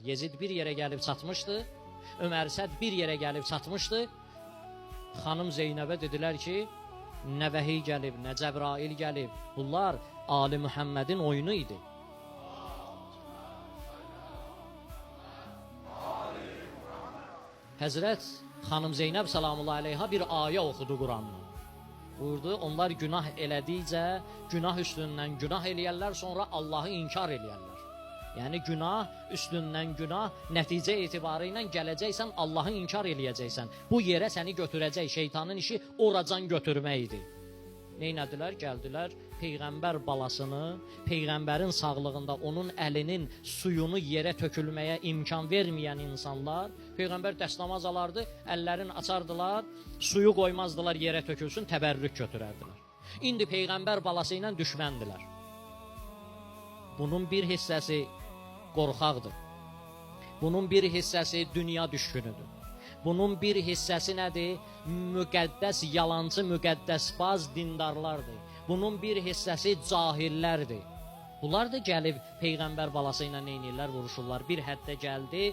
Yezid bir yerə gəlib çatmışdı. Ömər Səd bir yerə gəlib çatmışdı. Xanım Zeynəbə dedilər ki, nə vəhiy gəlib, nə Cəbrail gəlib. Bunlar Ali Muhammedin oyunu idi. Həzrət Xanım Zeynəb salamullahi aleyha bir ayə oxudu Qurandan. Buyurdu, onlar günah elədikcə, günah üstündən günah eləyərlər, sonra Allahı inkar eləyərlər. Yəni günah üstündən günah, nəticə etibarı ilə gələcəksən, Allahı inkar eləyəcəksən. Bu yerə səni götürəcək, şeytanın işi oracan götürmək idi. Neynədilər? Gəldilər, Peyğəmbər balasını, Peyğəmbərin sağlığında onun əlinin suyunu yerə tökülməyə imkan verməyən insanlar, Peyğəmbər dəstəmaz alardı, əllərini açardılar, suyu qoymazdılar yerə tökülsün, təbərrük götürərdilər. İndi Peyğəmbər balası ilə düşməndilər. Bunun bir hissəsi qorxaqdır. Bunun bir hissəsi dünya düşkünüdür. Bunun bir hissəsi nədir? Müqəddəs, yalancı, müqəddəsbaz dindarlardır. Bunun bir hissəsi cahillərdir. Bunlar da gəlib Peyğəmbər balası ilə neynirlər, vuruşurlar. Bir həddə gəldi,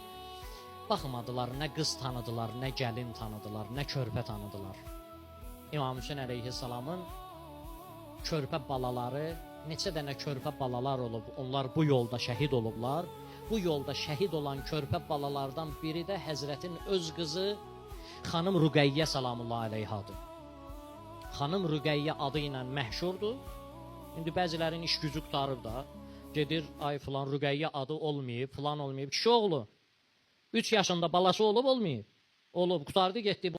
baxmadılar, nə qız tanıdılar, nə gəlin tanıdılar, nə körpə tanıdılar. İmam Hüseyin əleyhissalamın körpə balaları, neçə dənə körpə balalar olub, onlar bu yolda şəhid olublar. Bu yolda şəhid olan körpə balalardan biri də Həzrətin öz qızı Xanım Rüqəyyə salamullahi aleyhadır. Xanım Rüqəyyə adı ilə məşhurdur. İndi bəzilərin iş gücü qutarıb da, gedir, ay filan Rüqəyyə adı olmayıb, filan olmayıb. Kişi oğlu, 3 yaşında balası olub, olmayıb. Olub, qutardı, getdi.